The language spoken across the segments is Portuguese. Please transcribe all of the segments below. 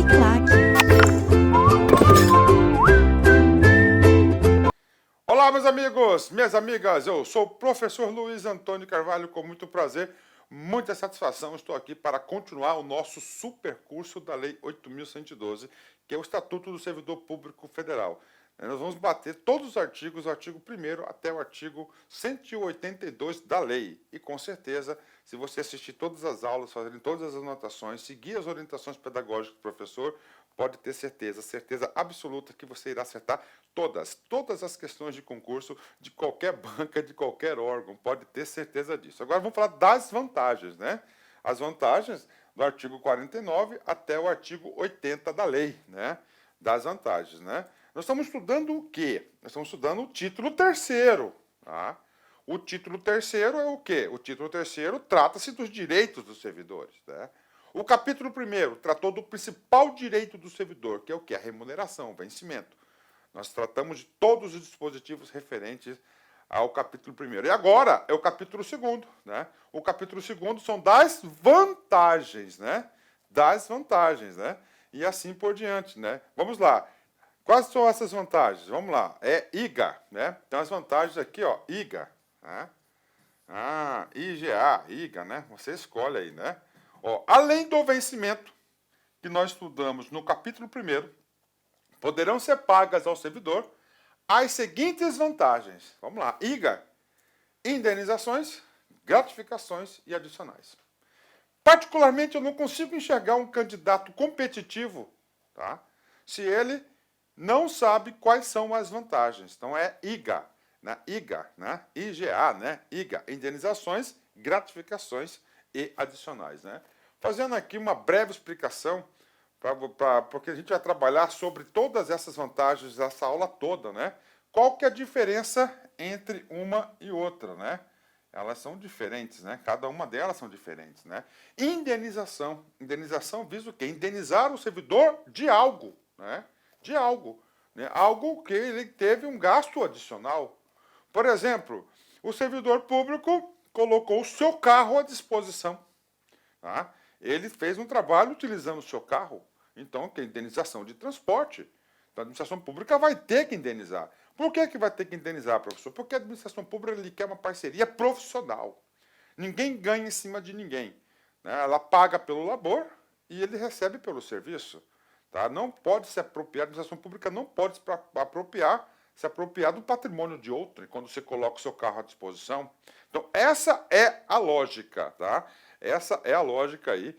Uniclac. Olá, meus amigos, minhas amigas, eu sou o professor Luiz Antônio Carvalho, com muito prazer, muita satisfação, estou aqui para continuar o nosso super curso da Lei 8.112, que é o Estatuto do Servidor Público Federal. Nós vamos bater todos os artigos, do artigo 1º até o artigo 182 da lei. E com certeza, se você assistir todas as aulas, fazer todas as anotações, seguir as orientações pedagógicas do professor, pode ter certeza absoluta que você irá acertar todas as questões de concurso de qualquer banca, de qualquer órgão, pode ter certeza disso. Agora vamos falar das vantagens, né? As vantagens do artigo 49 até o artigo 80 da lei, né? Das vantagens, né? Nós estamos estudando o quê? Nós estamos estudando o título terceiro, tá? O título terceiro é o quê? O título terceiro trata-se dos direitos dos servidores, né? O capítulo 1º tratou do principal direito do servidor, que é o quê? A remuneração, o vencimento. Nós tratamos de todos os dispositivos referentes ao capítulo 1º. E agora é o capítulo 2º, né? O capítulo 2º são das vantagens, né? Das vantagens, né? E assim por diante, né? Vamos lá. Quais são essas vantagens? Vamos lá. É IGA, né? Então as vantagens aqui, ó, IGA, né? IGA, IGA, né? Você escolhe aí, né? Ó, além do vencimento que nós estudamos no capítulo 1º, poderão ser pagas ao servidor as seguintes vantagens. Vamos lá. IGA, indenizações, gratificações e adicionais. Particularmente, eu não consigo enxergar um candidato competitivo, tá? Se ele não sabe quais são as vantagens. Então, é IGA, né? IGA, né? IGA, né? IGA, indenizações, gratificações e adicionais, né? Fazendo aqui uma breve explicação, porque a gente vai trabalhar sobre todas essas vantagens dessa aula toda, né? Qual que é a diferença entre uma e outra, né? Elas são diferentes, né? Cada uma delas são diferentes, né? Indenização. Indenização visa o quê? Indenizar o servidor de algo, né? De algo, né? Algo que ele teve um gasto adicional. Por exemplo, o servidor público colocou o seu carro à disposição, tá? Ele fez um trabalho utilizando o seu carro, então, que é indenização de transporte. Então, a administração pública vai ter que indenizar. Por que vai ter que indenizar, professor? Porque a administração pública ele quer uma parceria profissional. Ninguém ganha em cima de ninguém, né? Ela paga pelo labor e ele recebe pelo serviço. Tá? Não pode se apropriar, a administração pública não pode se apropriar do patrimônio de outro quando você coloca o seu carro à disposição. Então, essa é a lógica, tá? Essa é a lógica aí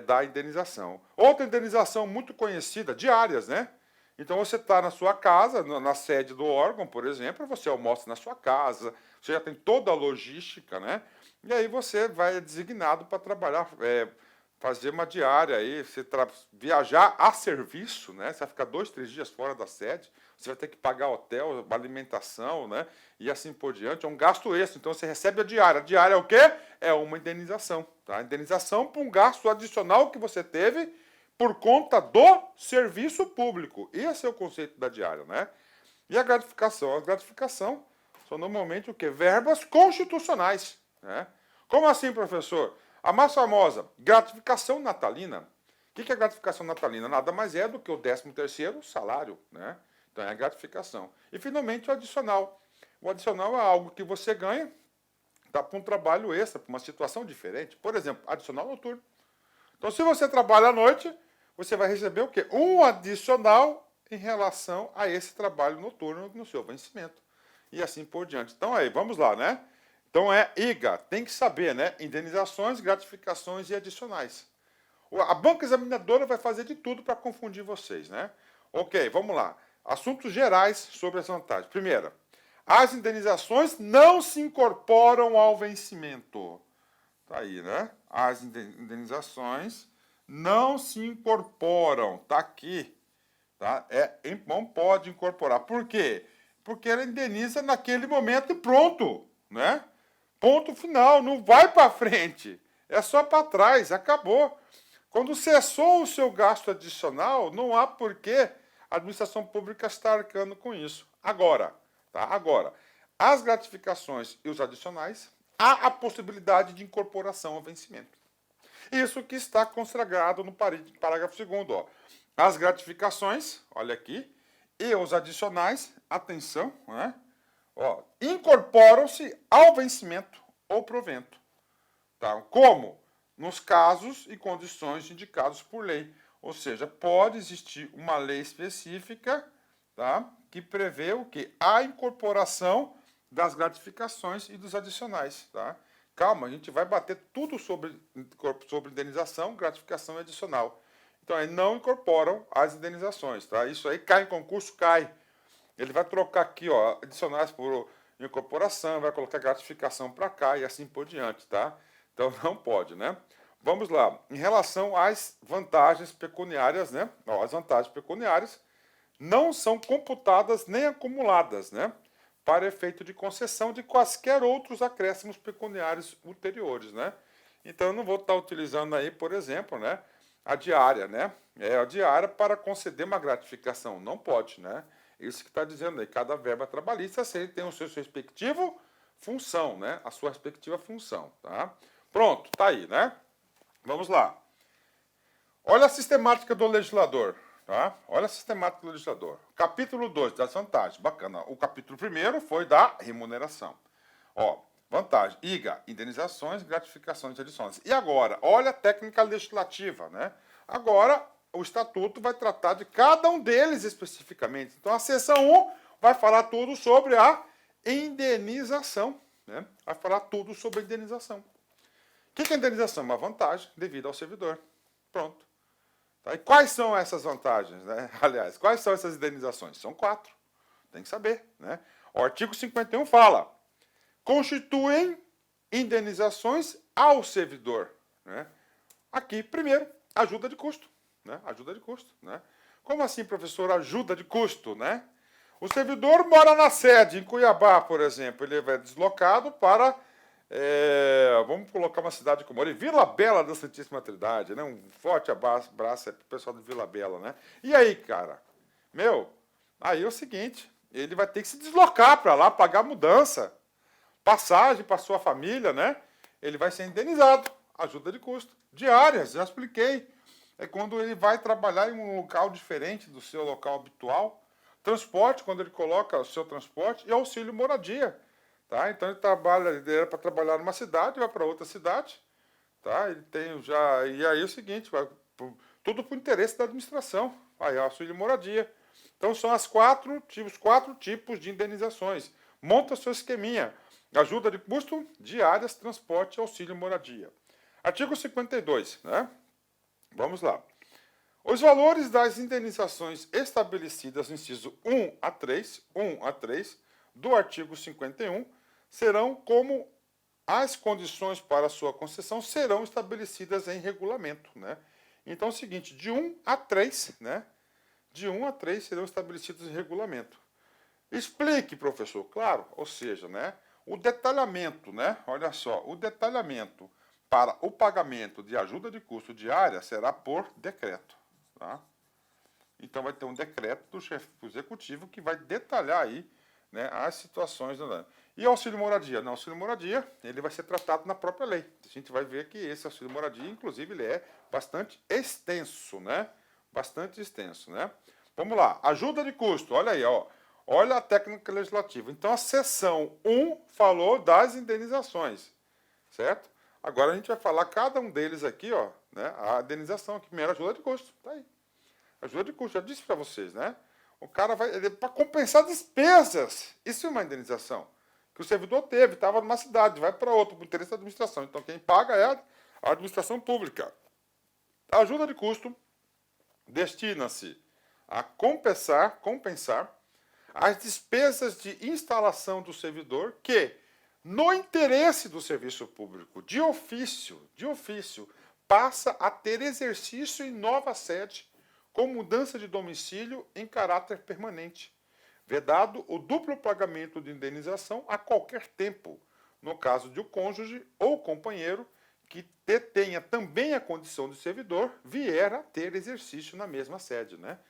da indenização. Outra indenização muito conhecida, diárias, né? Então, você está na sua casa, na sede do órgão, por exemplo, você almoça na sua casa, você já tem toda a logística, né? E aí você vai designado para trabalhar, fazer uma diária aí, você viajar a serviço, né? Você vai ficar 2, 3 dias fora da sede, você vai ter que pagar hotel, alimentação, né? E assim por diante, é um gasto extra. Então você recebe a diária. A diária é o quê? É uma indenização, tá? Indenização por um gasto adicional que você teve por conta do serviço público. Esse é o conceito da diária, né? E a gratificação? A gratificação são normalmente o quê? Verbas constitucionais, né? Como assim, professor? A mais famosa, gratificação natalina. O que é gratificação natalina? Nada mais é do que o 13º salário, né? Então é a gratificação. E finalmente o adicional. O adicional é algo que você ganha para um trabalho extra, para uma situação diferente. Por exemplo, adicional noturno. Então se você trabalha à noite, você vai receber o quê? Um adicional em relação a esse trabalho noturno no seu vencimento. E assim por diante. Então aí, vamos lá, né? Então é IGA, tem que saber, né? Indenizações, gratificações e adicionais. A banca examinadora vai fazer de tudo para confundir vocês, né? Ok, vamos lá. Assuntos gerais sobre as vantagens. Primeira, as indenizações não se incorporam ao vencimento. Tá aí, né? As indenizações não se incorporam. Tá aqui. Tá? Não pode incorporar. Por quê? Porque ela indeniza naquele momento e pronto, né? Ponto final, não vai para frente. É só para trás, acabou. Quando cessou o seu gasto adicional, não há porquê a administração pública estar arcando com isso. Agora, tá? Agora, as gratificações e os adicionais, há a possibilidade de incorporação ao vencimento. Isso que está consagrado no parágrafo 2º, ó. as gratificações, olha aqui, e os adicionais, atenção, né? Ó, incorporam-se ao vencimento ou provento. Tá? Como? Nos casos e condições indicados por lei. Ou seja, pode existir uma lei específica, tá? Que prevê o quê? A incorporação das gratificações e dos adicionais. Tá? Calma, a gente vai bater tudo sobre indenização, gratificação e adicional. Então, aí não incorporam as indenizações. Tá? Isso aí cai em concurso, cai. Ele vai trocar aqui, ó, adicionais por incorporação, vai colocar gratificação para cá e assim por diante, tá? Então não pode, né? Vamos lá. Em relação às vantagens pecuniárias, né? Ó, as vantagens pecuniárias não são computadas nem acumuladas, né? Para efeito de concessão de quaisquer outros acréscimos pecuniários ulteriores, né? Então eu não vou estar utilizando aí, por exemplo, né? A diária, né? É a diária para conceder uma gratificação. Não pode, né? Isso que está dizendo aí. Cada verba trabalhista tem o seu respectivo função, né? A sua respectiva função, tá? Pronto, tá aí, né? Vamos lá. Olha a sistemática do legislador, tá? Olha a sistemática do legislador. Capítulo 2, das vantagens. Bacana. O capítulo 1º foi da remuneração. Ó, vantagem. IGA, indenizações, gratificações e adições. E agora, olha a técnica legislativa, né? Agora, o estatuto vai tratar de cada um deles especificamente. Então, a seção 1 vai falar tudo sobre a indenização, né? Vai falar tudo sobre a indenização. O que é indenização? Uma vantagem devida ao servidor. Pronto. Tá? E quais são essas vantagens, né? Aliás, quais são essas indenizações? São 4. Tem que saber, né? O artigo 51 fala: constituem indenizações ao servidor, né? Aqui, primeiro, ajuda de custo, né? Ajuda de custo, né? Como assim, professor, ajuda de custo, né? O servidor mora na sede, em Cuiabá, por exemplo, ele é deslocado para, vamos colocar uma cidade como Vila Bela da Santíssima Trindade, né? Um forte abraço para o pessoal de Vila Bela, né? E aí, cara, aí é o seguinte, ele vai ter que se deslocar para lá, pagar mudança, passagem para sua família, né? Ele vai ser indenizado, ajuda de custo. Diárias, já expliquei. É quando ele vai trabalhar em um local diferente do seu local habitual. Transporte, quando ele coloca o seu transporte, e auxílio moradia. Tá? Então ele era para trabalhar numa cidade, vai para outra cidade. Tá? Ele tem já. E aí é o seguinte, tudo por interesse da administração. Aí auxílio moradia. Então são os 4 tipos de indenizações. Monta seu esqueminha. Ajuda de custo, diárias, transporte, auxílio moradia. Artigo 52, né? Vamos lá. Os valores das indenizações estabelecidas no inciso 1 a 3 do artigo 51 serão como as condições para sua concessão serão estabelecidas em regulamento, né? Então é o seguinte, de 1 a 3, né? De 1 a 3 serão estabelecidos em regulamento. Explique, professor, claro, ou seja, né? O detalhamento, né? Olha só, o detalhamento para o pagamento de ajuda de custo diária será por decreto. Tá? Então vai ter um decreto do chefe executivo que vai detalhar aí, né, as situações. E auxílio moradia? Não, auxílio moradia, ele vai ser tratado na própria lei. A gente vai ver que esse auxílio moradia, inclusive, ele é bastante extenso, né? Bastante extenso, né? Vamos lá, ajuda de custo, olha aí, ó. Olha a técnica legislativa. Então, a seção 1 falou das indenizações, certo? Agora a gente vai falar cada um deles aqui, ó, né? A indenização, que primeiro ajuda de custo, tá aí. Ajuda de custo, já disse para vocês, né? O cara vai para compensar despesas. Isso é uma indenização que o servidor teve, estava numa cidade, vai para outra, por interesse da administração. Então quem paga é a administração pública. A ajuda de custo destina-se a compensar as despesas de instalação do servidor que, no interesse do serviço público, de ofício, passa a ter exercício em nova sede, com mudança de domicílio em caráter permanente, vedado o duplo pagamento de indenização a qualquer tempo, no caso de o cônjuge ou companheiro que detenha também a condição de servidor vier a ter exercício na mesma sede, né?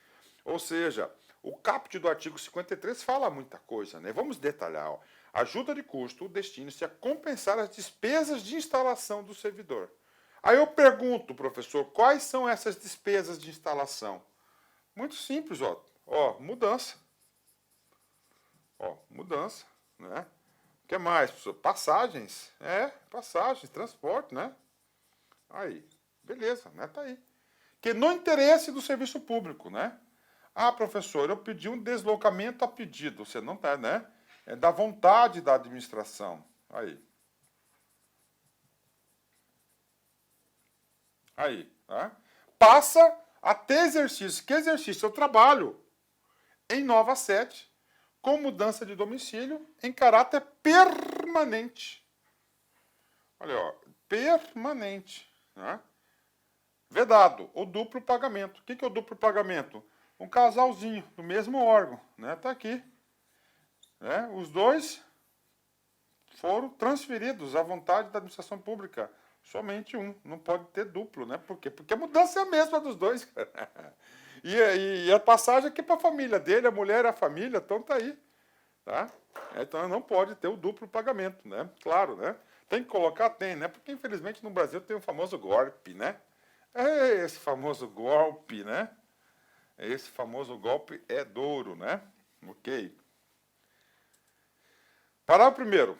Ou seja, o caput do artigo 53 fala muita coisa, né? Vamos detalhar, ó. Ajuda de custo destina-se a compensar as despesas de instalação do servidor. Aí eu pergunto, professor, quais são essas despesas de instalação? Muito simples, ó. Ó, mudança. Ó, mudança, né? O que mais, professor? Passagens. Passagens, transporte, né? Aí, beleza, né? Tá aí. Que no interesse do serviço público, né? Ah, professor, eu pedi um deslocamento a pedido. Você não tá, né? É da vontade da administração. Aí. Aí, tá? Passa a ter exercício. Que exercício? Eu trabalho em nova sede, com mudança de domicílio, em caráter permanente. Olha, ó, permanente, né? Vedado, o duplo pagamento. O que é o duplo pagamento? Um casalzinho do mesmo órgão, né? Tá aqui. Né? Os dois foram transferidos à vontade da administração pública. Somente um. Não pode ter duplo, né? Por quê? Porque a mudança é a mesma dos dois. E a passagem aqui para a família dele, a mulher e a família, então tá aí. Tá? Então não pode ter o duplo pagamento, né? Claro, né? Tem que colocar, tem, né? Porque infelizmente no Brasil tem o famoso golpe, né? Esse famoso golpe, né? Esse famoso golpe é duro, né? Ok. Parágrafo primeiro.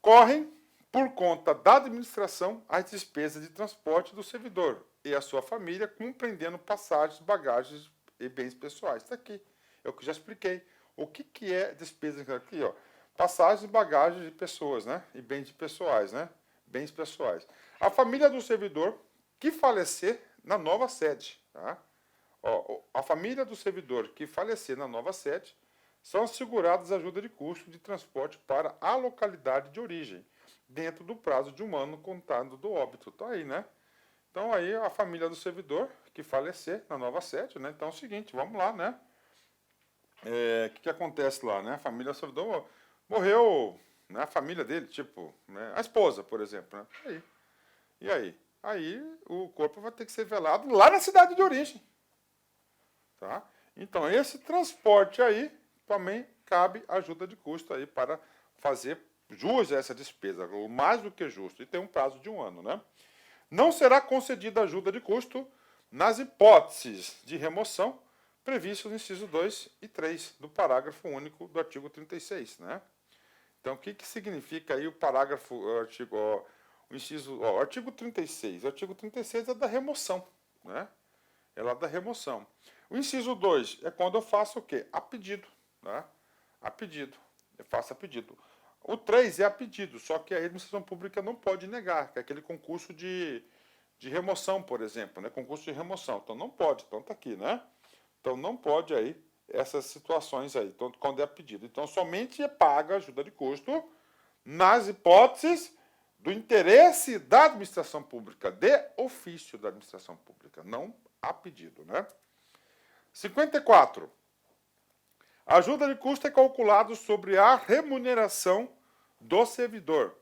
Correm, por conta da administração, as despesas de transporte do servidor e a sua família, compreendendo passagens, bagagens e bens pessoais. Está aqui. É o que eu já expliquei. O que é despesa aqui, ó? Passagens, bagagens de pessoas, né? E bens pessoais, né? Bens pessoais. A família do servidor que falecer na nova sede, tá? Ó, a família do servidor que falecer na nova sede são asseguradas ajuda de custo de transporte para a localidade de origem, dentro do prazo de 1 ano contado do óbito. Tá aí, né? Então aí a família do servidor que falecer na nova sede, né? Então é o seguinte, vamos lá, né? O que acontece lá, né? A família do servidor morreu, né? A família dele, tipo, né? A esposa, por exemplo, né? Aí. E aí? Aí o corpo vai ter que ser velado lá na cidade de origem. Tá? Então, esse transporte aí também cabe ajuda de custo aí para fazer jus a essa despesa, mais do que justo, e tem um prazo de 1 ano. Né? Não será concedida ajuda de custo nas hipóteses de remoção previstas no inciso 2 e 3 do parágrafo único do artigo 36. Né? Então, o que significa aí o parágrafo, o artigo, ó, o inciso, ó, o artigo 36? O artigo 36 é da remoção, né? É lá da remoção. O inciso 2 é quando eu faço o quê? A pedido. Né? A pedido. Eu faço a pedido. O 3 é a pedido, só que a administração pública não pode negar, que é aquele concurso de remoção, por exemplo, né? Concurso de remoção. Então não pode, então está aqui, né? Então não pode aí essas situações aí, então, quando é a pedido. Então somente é paga ajuda de custo nas hipóteses do interesse da administração pública, de ofício da administração pública, não a pedido, né? 54. A ajuda de custo é calculado sobre a remuneração do servidor,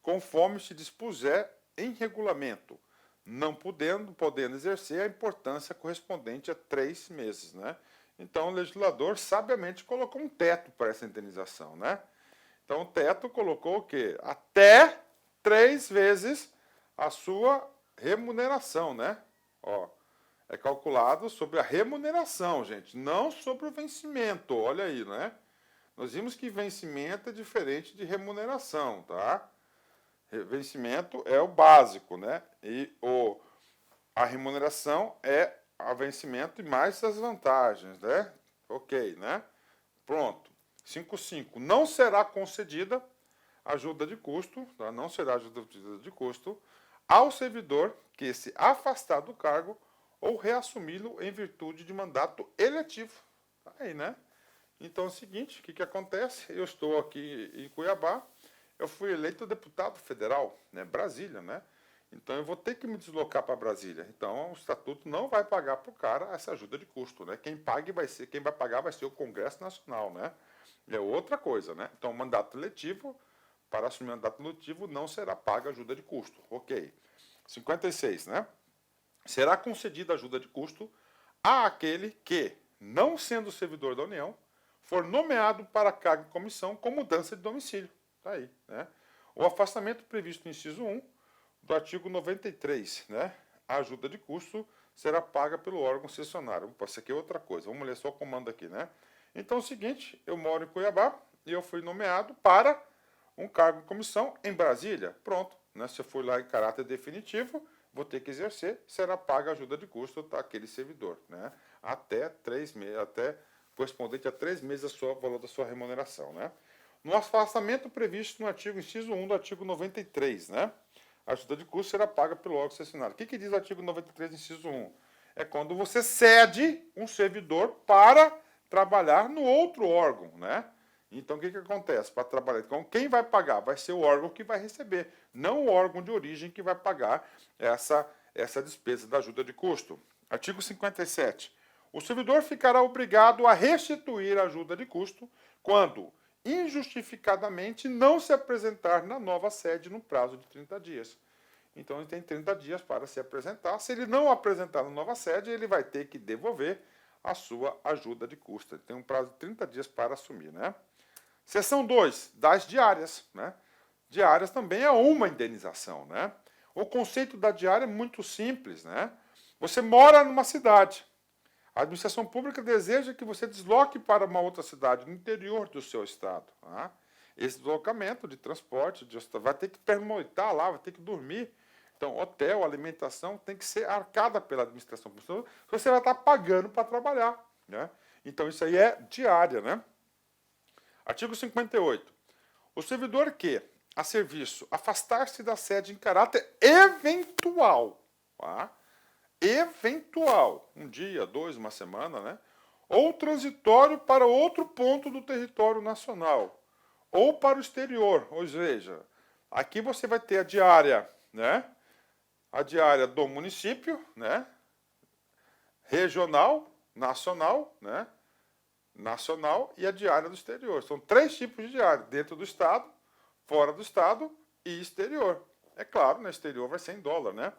conforme se dispuser em regulamento, não podendo exercer a importância correspondente a 3 meses, né? Então o legislador sabiamente colocou um teto para essa indenização, né? Então o teto colocou o quê? Até 3 vezes a sua remuneração, né? Ó, é calculado sobre a remuneração, gente, não sobre o vencimento. Olha aí, né? Nós vimos que vencimento é diferente de remuneração, tá? Vencimento é o básico, né? E a remuneração é o vencimento e mais as vantagens, né? Ok, né? Pronto. 5.5. Não será concedida ajuda de custo, tá? Não será ajuda de custo ao servidor que se afastar do cargo ou reassumi-lo em virtude de mandato eletivo. Tá aí, né? Então é o seguinte, o que acontece? Eu estou aqui em Cuiabá, eu fui eleito deputado federal, né? Brasília, né? Então eu vou ter que me deslocar para Brasília. Então o estatuto não vai pagar para o cara essa ajuda de custo, né? Quem vai pagar vai ser o Congresso Nacional, né? É outra coisa, né? Então mandato eletivo, para assumir mandato eletivo não será paga ajuda de custo. Ok. 56, né? Será concedida ajuda de custo àquele que, não sendo servidor da União, for nomeado para cargo e comissão com mudança de domicílio. Está aí, né? O afastamento previsto no inciso 1 do artigo 93, né? A ajuda de custo será paga pelo órgão cessionário. Opa, isso aqui é outra coisa. Vamos ler só o comando aqui, né? Então é o seguinte, eu moro em Cuiabá e eu fui nomeado para um cargo em comissão em Brasília. Pronto, né? Se eu for lá em caráter definitivo, vou ter que exercer, será paga a ajuda de custo daquele servidor, né? Até 3 meses, até correspondente a 3 meses do valor da sua remuneração, né? No afastamento previsto no artigo inciso 1 do artigo 93, né? A ajuda de custo será paga pelo órgão cessionário. O que diz o artigo 93, inciso 1? É quando você cede um servidor para trabalhar no outro órgão, né? Então, o que acontece? Para trabalhar, então, quem vai pagar? Vai ser o órgão que vai receber, não o órgão de origem que vai pagar essa despesa da ajuda de custo. Artigo 57. O servidor ficará obrigado a restituir a ajuda de custo quando injustificadamente não se apresentar na nova sede no prazo de 30 dias. Então, ele tem 30 dias para se apresentar. Se ele não apresentar na nova sede, ele vai ter que devolver a sua ajuda de custo. Ele tem um prazo de 30 dias para assumir, né? Seção 2, das diárias, né? Diárias também é uma indenização, né? O conceito da diária é muito simples, né? Você mora numa cidade. A administração pública deseja que você desloque para uma outra cidade no interior do seu estado. Tá? Esse deslocamento de transporte, vai ter que pernoitar lá, vai ter que dormir. Então, hotel, alimentação tem que ser arcada pela administração pública. Você vai estar pagando para trabalhar. Né? Então, isso aí é diária, né? Artigo 58. O servidor que, a serviço, afastar-se da sede em caráter eventual, tá? Eventual, um dia, 2, uma semana, né? Ou transitório para outro ponto do território nacional, ou para o exterior, ou seja, aqui você vai ter a diária, né? A diária do município, né? Regional, nacional, né? Nacional e a diária do exterior. São 3 tipos de diária, dentro do estado, fora do estado e exterior. É claro, no exterior vai ser em dólar, né?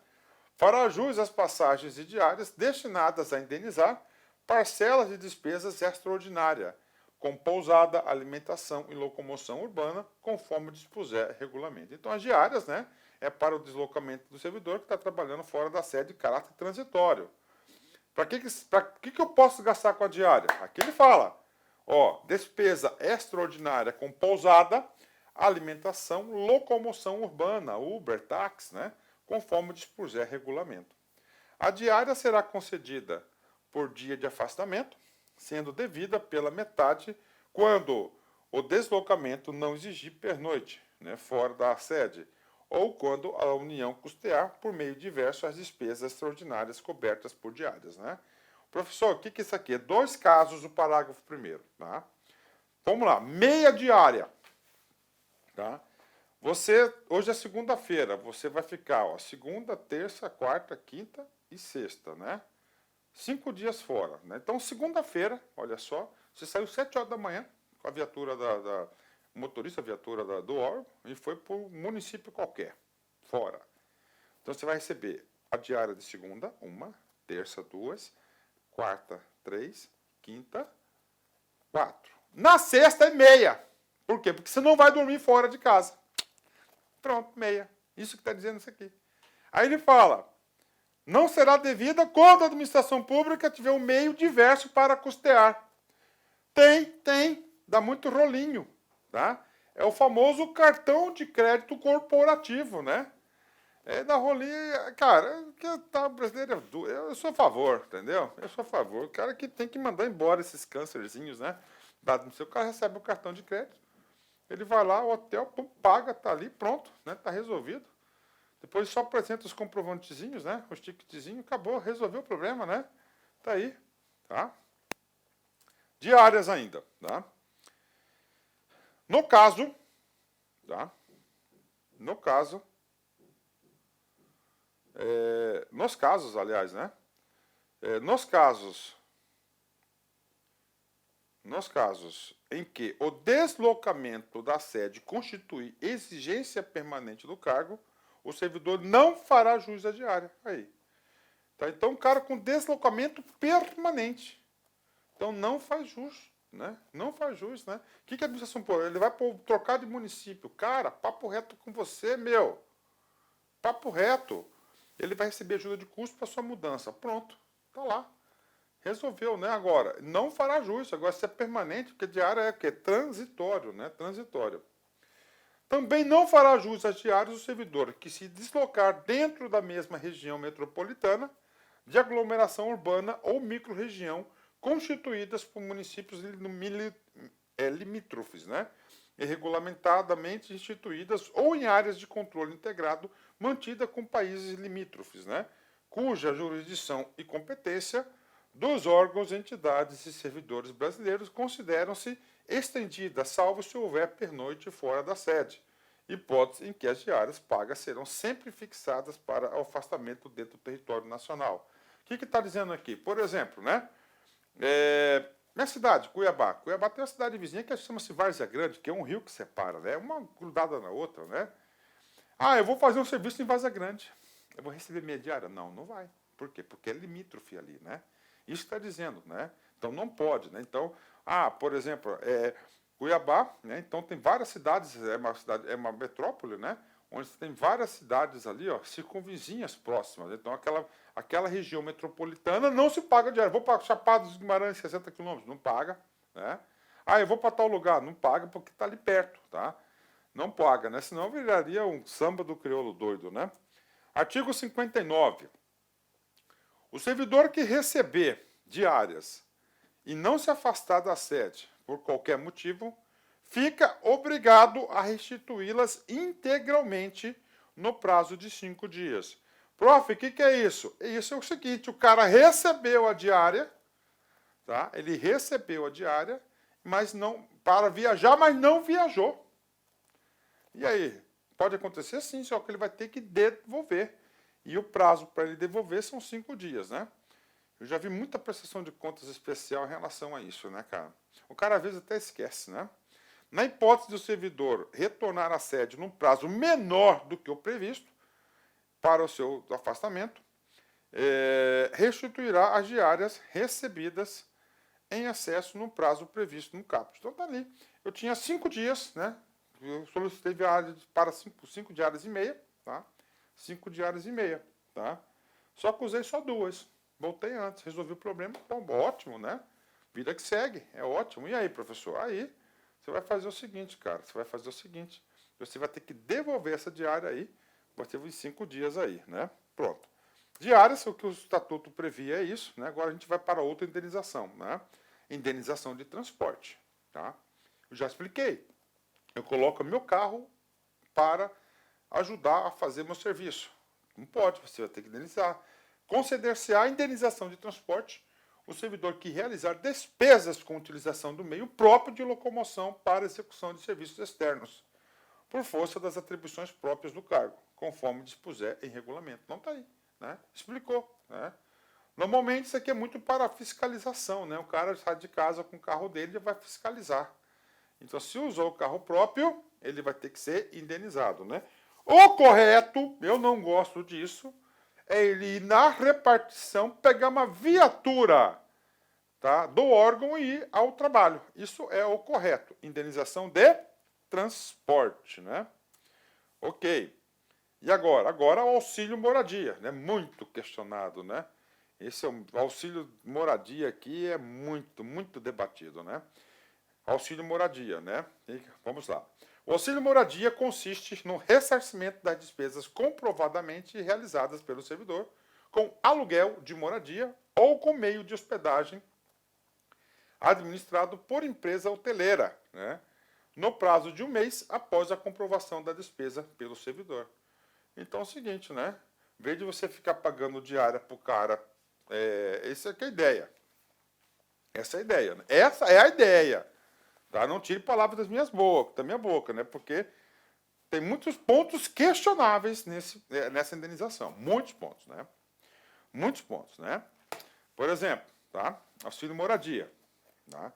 Fará jus às passagens e diárias destinadas a indenizar parcelas de despesas extraordinárias, com pousada, alimentação e locomoção urbana, conforme dispuser regulamento. Então, as diárias, né, é para o deslocamento do servidor que está trabalhando fora da sede de caráter transitório. Para que eu posso gastar com a diária? Aqui ele fala, ó, despesa extraordinária com pousada, alimentação, locomoção urbana, Uber, táxi, né? Conforme dispuser regulamento. A diária será concedida por dia de afastamento, sendo devida pela metade quando o deslocamento não exigir pernoite, né, fora da sede, ou quando a União custear por meio diverso as despesas extraordinárias cobertas por diárias. Né? Professor, o que é isso aqui? É 2 casos do parágrafo 1º. Tá? Vamos lá, meia diária. Tá? Você, hoje é segunda-feira, você vai ficar, ó, segunda, terça, quarta, quinta e sexta, né? 5 dias fora, né? Então, segunda-feira, olha só, você saiu 7 horas da manhã com a viatura motorista, a viatura do órgão, e foi para um município qualquer, fora. Então, você vai receber a diária de segunda, 1, terça, 2, quarta, 3, quinta, 4. Na sexta é meia. Por quê? Porque você não vai dormir fora de casa. Pronto, meia. Isso que está dizendo isso aqui. Aí ele fala, não será devida quando a administração pública tiver um meio diverso para custear. Tem. Dá muito rolinho. Tá? É o famoso cartão de crédito corporativo, né? É da rolinha, cara, que tá brasileiro, eu sou a favor, entendeu? Eu sou a favor. O cara que tem que mandar embora esses câncerzinhos, né? O cara recebe o cartão de crédito, ele vai lá, o hotel, pum, paga, tá ali, pronto, né? Tá resolvido. Depois só apresenta os comprovantezinhos, né? Os ticketzinhos, acabou, resolveu o problema, né? Tá aí, tá? Diárias ainda, tá? No caso, tá? Nos casos, aliás, né? Nos casos em que o deslocamento da sede constitui exigência permanente do cargo, o servidor não fará jus à diária. Aí. Tá? Então, o cara com deslocamento permanente. Então, não faz jus. Né? Não faz jus. Né? O que a administração pública? Ele vai trocar de município. Cara, papo reto com você, meu. Papo reto. ele vai receber ajuda de custo para sua mudança. Pronto, tá lá. Resolveu, né? Agora, não fará jus. Agora, se é permanente, porque diária é o quê? Transitório, né? Transitório. Também não fará jus às diárias o servidor que se deslocar dentro da mesma região metropolitana, de aglomeração urbana ou microrregião, constituídas por municípios limítrofes, né? E regulamentadamente instituídas ou em áreas de controle integrado mantida com países limítrofes, né? Cuja jurisdição e competência dos órgãos, entidades e servidores brasileiros consideram-se estendidas, salvo se houver pernoite fora da sede, hipótese em que as diárias pagas serão sempre fixadas para afastamento dentro do território nacional. O que está dizendo aqui? Por exemplo, né? Minha cidade, Cuiabá. Cuiabá tem uma cidade vizinha que chama-se Várzea Grande, que é um rio que separa, né? Uma grudada na outra, né? Ah, eu vou fazer um serviço em Várzea Grande. Eu vou receber minha diária? Não, não vai. Por quê? Porque é limítrofe ali, né? Isso está dizendo, né? Então não pode, né? Então, por exemplo, Cuiabá, né? Então tem várias cidades, é uma metrópole, né? Onde tem várias cidades ali, ó, circunvizinhas próximas. Então aquela região metropolitana não se paga diária. Vou para Chapada dos Guimarães, 60 quilômetros, não paga, né? Ah, eu vou para tal lugar, não paga porque está ali perto, tá? Não paga, né? Senão viraria um samba do crioulo doido, né? Artigo 59. O servidor que receber diárias e não se afastar da sede por qualquer motivo, fica obrigado a restituí-las integralmente no prazo de 5 dias. Prof, o que é isso? Isso é o seguinte, o cara recebeu a diária, tá? Ele recebeu a diária, mas não para viajar, mas não viajou. E aí? Pode acontecer sim, só que ele vai ter que devolver. E o prazo para ele devolver são 5 dias, né? Eu já vi muita prestação de contas especial em relação a isso, né, cara? O cara às vezes até esquece, né? Na hipótese do servidor retornar à sede num prazo menor do que o previsto para o seu afastamento, restituirá as diárias recebidas em excesso no prazo previsto no caput. Então tá ali. Eu tinha 5 dias, né? Eu solicitei para 5 diárias e meia, tá? 5 diárias e meia, tá? Só que usei só 2. Voltei antes, resolvi o problema. Bom, ótimo, né? Vida que segue, é ótimo. E aí, professor? Aí, você vai fazer o seguinte, cara. Você vai fazer o seguinte. Você vai ter que devolver essa diária aí. Vai ter uns 5 dias aí, né? Pronto. Diárias, o que o estatuto previa é isso, né? Agora a gente vai para outra indenização, né? Indenização de transporte, tá? Eu já expliquei. Eu coloco meu carro para ajudar a fazer meu serviço. Não pode, você vai ter que indenizar. Conceder-se-á a indenização de transporte o servidor que realizar despesas com utilização do meio próprio de locomoção para execução de serviços externos, por força das atribuições próprias do cargo, conforme dispuser em regulamento. Não está aí, né? Explicou, né? Normalmente isso aqui é muito para fiscalização, né? O cara sai de casa com o carro dele e vai fiscalizar. Então, se usou o carro próprio, ele vai ter que ser indenizado, né? O correto, eu não gosto disso, é ele ir na repartição, pegar uma viatura, tá, do órgão e ir ao trabalho. Isso é o correto. Indenização de transporte, né? Ok. E agora? Agora o auxílio moradia, né? Muito questionado, né? Esse é o auxílio moradia aqui é muito debatido, né? Auxílio moradia, né? E vamos lá. O auxílio moradia consiste no ressarcimento das despesas comprovadamente realizadas pelo servidor com aluguel de moradia ou com meio de hospedagem administrado por empresa hoteleira, né? No prazo de 1 mês após a comprovação da despesa pelo servidor. Então é o seguinte, né? Em vez de você ficar pagando diária para o cara, essa é a ideia. Essa é a ideia. Né? Essa é a ideia. Tá? Não tire palavras da minha boca, né? Porque tem muitos pontos questionáveis nessa indenização. Muitos pontos, né? Muitos pontos, né? Por exemplo, tá? Auxílio moradia. Tá?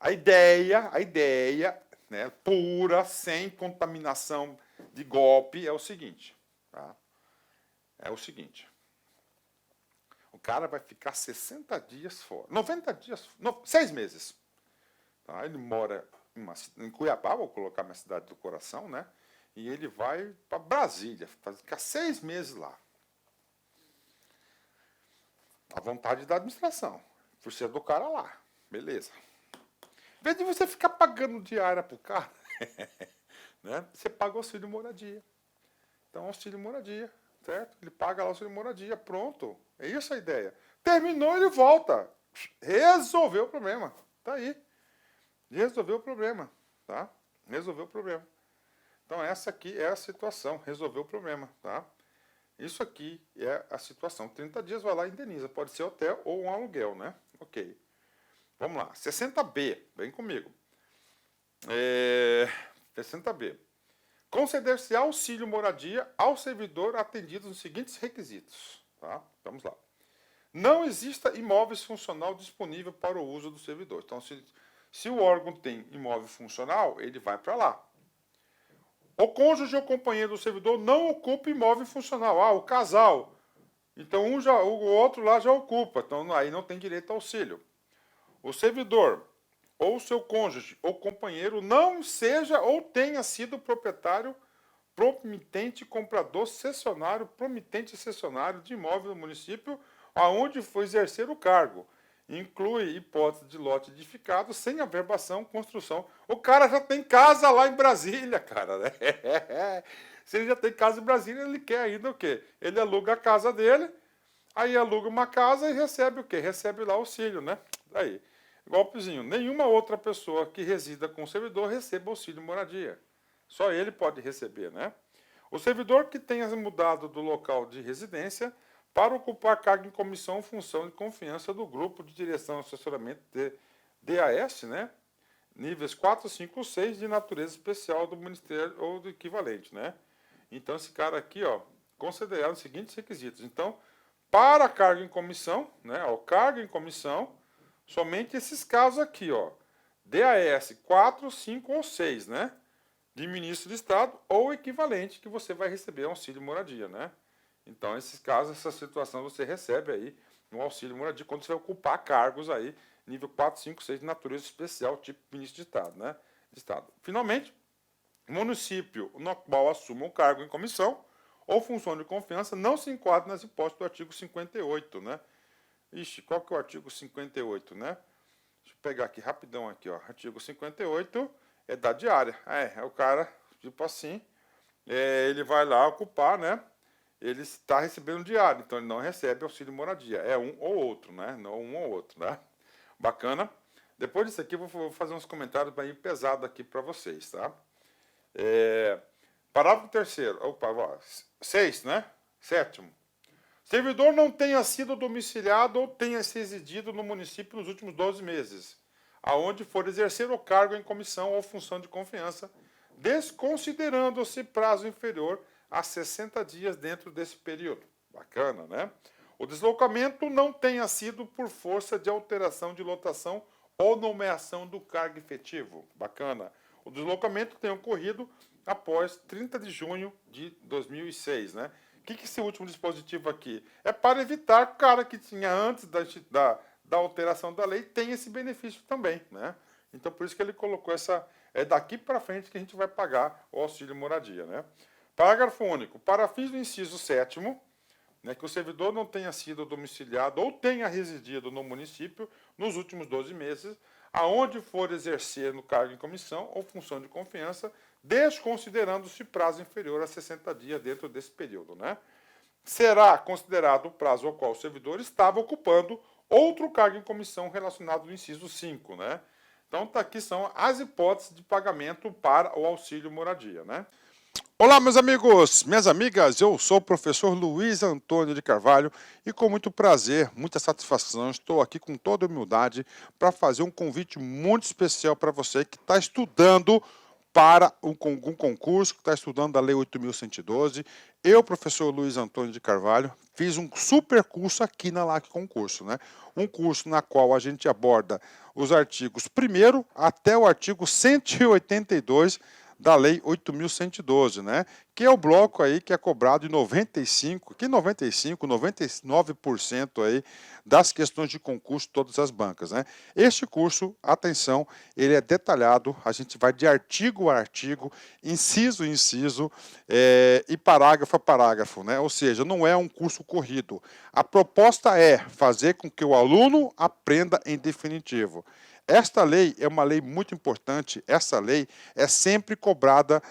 A ideia, né, pura, sem contaminação de golpe, é o seguinte. Tá? É o seguinte. O cara vai ficar 60 dias fora. 90 dias, 6 meses. Tá? Ele mora em Cuiabá, vou colocar minha cidade do coração, né? E ele vai para Brasília, ficar 6 meses lá. A vontade da administração. Por ser do cara lá. Beleza. Em vez de você ficar pagando diária pro cara, né? Você paga o auxílio moradia. Então, auxílio moradia, certo? Ele paga lá o auxílio moradia, pronto. É isso a ideia. Terminou, ele volta. Resolveu o problema. Tá aí. Resolveu o problema, tá? Resolveu o problema. Então, essa aqui é a situação. Resolveu o problema, tá? Isso aqui é a situação. 30 dias, vai lá e indeniza. Pode ser hotel ou um aluguel, né? Ok. Vamos lá. 60B. Vem comigo. 60B. Conceder-se auxílio moradia ao servidor atendido nos seguintes requisitos. Tá? Vamos lá. Não exista imóvel funcional disponível para o uso do servidor. Então, se o órgão tem imóvel funcional, ele vai para lá. O cônjuge ou companheiro do servidor não ocupa imóvel funcional. Ah, o casal. Então, o outro lá já ocupa. Então, aí não tem direito ao auxílio. O servidor ou seu cônjuge ou companheiro não seja ou tenha sido proprietário, promitente, comprador, cessionário, promitente cessionário de imóvel do município aonde foi exercer o cargo. Inclui hipótese de lote edificado sem averbação, construção. O cara já tem casa lá em Brasília, cara. Né? Se ele já tem casa em Brasília, ele quer ainda o quê? Ele aluga a casa dele, aí aluga uma casa e recebe o quê? Recebe lá auxílio, né? Aí. Golpezinho, nenhuma outra pessoa que resida com o servidor receba auxílio moradia. Só ele pode receber, né? O servidor que tenha mudado do local de residência para ocupar cargo em comissão ou função de confiança do grupo de direção e assessoramento de DAS, né? Níveis 4, 5, 6 de natureza especial do Ministério ou do equivalente, né? Então, esse cara aqui, ó, considerado os seguintes requisitos. Então, para cargo em comissão, né? O cargo em comissão, somente esses casos aqui, ó. DAS 4, 5 ou 6, né? De ministro de Estado ou equivalente que você vai receber auxílio moradia, né? Então, esses casos, essa situação, você recebe aí um auxílio moradia quando você vai ocupar cargos aí, nível 4, 5, 6 de natureza especial, tipo ministro de Estado, né? De Estado. Finalmente, município no qual assuma um cargo em comissão ou função de confiança não se enquadra nas hipóteses do artigo 58, né? Ixi, qual que é o artigo 58, né? Deixa eu pegar aqui rapidão aqui, ó. Artigo 58 é da diária. É o cara, tipo assim, ele vai lá ocupar, né? Ele está recebendo diário, então ele não recebe auxílio moradia. É um ou outro, né? Não um ou outro, né? Bacana. Depois disso aqui, eu vou fazer uns comentários bem pesados aqui para vocês, tá? Parágrafo 3º. Opa, 6, né? 7º. Servidor não tenha sido domiciliado ou tenha se residido no município nos últimos 12 meses, aonde for exercer o cargo em comissão ou função de confiança, desconsiderando-se prazo inferior a 60 dias dentro desse período. Bacana, né? O deslocamento não tenha sido por força de alteração de lotação ou nomeação do cargo efetivo. Bacana. O deslocamento tem ocorrido após 30 de junho de 2006, né? O que é esse último dispositivo aqui? É para evitar que o cara que tinha antes da alteração da lei tenha esse benefício também, né? Então, por isso que ele colocou essa... É daqui para frente que a gente vai pagar o auxílio moradia, né? Parágrafo único. Para fins do inciso 7º, né, que o servidor não tenha sido domiciliado ou tenha residido no município nos últimos 12 meses, aonde for exercer no cargo em comissão ou função de confiança, desconsiderando-se prazo inferior a 60 dias dentro desse período, né? Será considerado o prazo ao qual o servidor estava ocupando outro cargo em comissão relacionado no inciso 5, né? Então, aqui são as hipóteses de pagamento para o auxílio moradia, né? Olá, meus amigos, minhas amigas, eu sou o professor Luiz Antônio de Carvalho e com muito prazer, muita satisfação, estou aqui com toda humildade para fazer um convite muito especial para você que está estudando para um concurso, que está estudando a Lei 8.112. Eu, professor Luiz Antônio de Carvalho, fiz um super curso aqui na LAC Concurso, né? Um curso na qual a gente aborda os artigos 1º até o artigo 182 da Lei 8.112, né? que é o bloco aí que é cobrado de 99% aí das questões de concurso de todas as bancas, né? Este curso, atenção, ele é detalhado, a gente vai de artigo a artigo, inciso a inciso e parágrafo a parágrafo, né? Ou seja, não é um curso corrido. A proposta é fazer com que o aluno aprenda em definitivo. Esta lei é uma lei muito importante. Essa lei é sempre cobrada,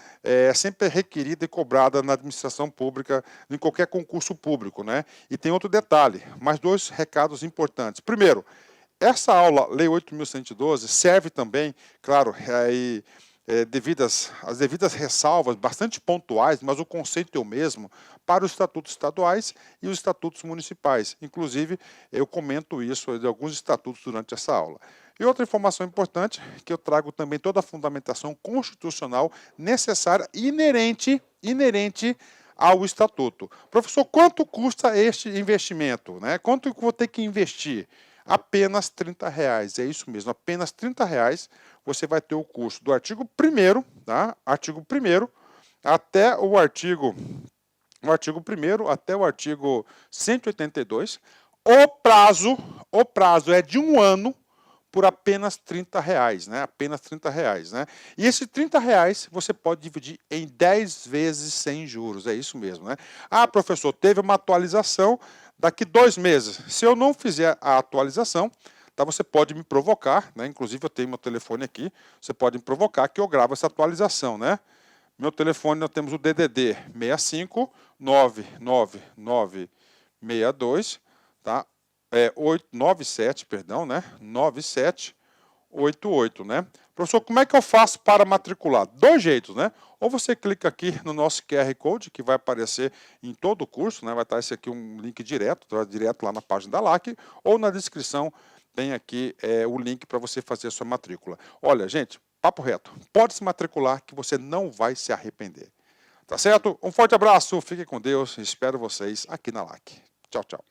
sempre requerida e cobrada na administração pública, em qualquer concurso público, né? E tem outro detalhe, mais dois recados importantes. Primeiro, essa aula, Lei 8.112, serve também, claro, as devidas ressalvas, bastante pontuais, mas o conceito é o mesmo, para os estatutos estaduais e os estatutos municipais. Inclusive, eu comento isso de alguns estatutos durante essa aula. E outra informação importante, que eu trago também toda a fundamentação constitucional necessária e inerente ao estatuto. Professor, quanto custa este investimento? Né? Quanto eu vou ter que investir? Apenas R$30. É isso mesmo, apenas R$30 você vai ter o curso do artigo 1º, tá? Artigo 1º até o artigo 1º até o artigo 182. O prazo é de 1 ano, por apenas R$30, né? Apenas R$30, né? E esses R$30 você pode dividir em 10 vezes sem juros, é isso mesmo, né? Ah, professor, teve uma atualização daqui 2 meses. Se eu não fizer a atualização, tá, você pode me provocar, né? Inclusive eu tenho meu telefone aqui, você pode me provocar que eu gravo essa atualização, né? Meu telefone, nós temos o DDD 65 99962, tá? 97, perdão, né? 9788, né? Professor, como é que eu faço para matricular? 2 jeitos, né? Ou você clica aqui no nosso QR Code, que vai aparecer em todo o curso, né? Vai estar esse aqui um link direto, tá? Direto lá na página da LAC, ou na descrição tem aqui o link para você fazer a sua matrícula. Olha, gente, papo reto, pode se matricular que você não vai se arrepender. Tá certo? Um forte abraço, fiquem com Deus, espero vocês aqui na LAC. Tchau, tchau.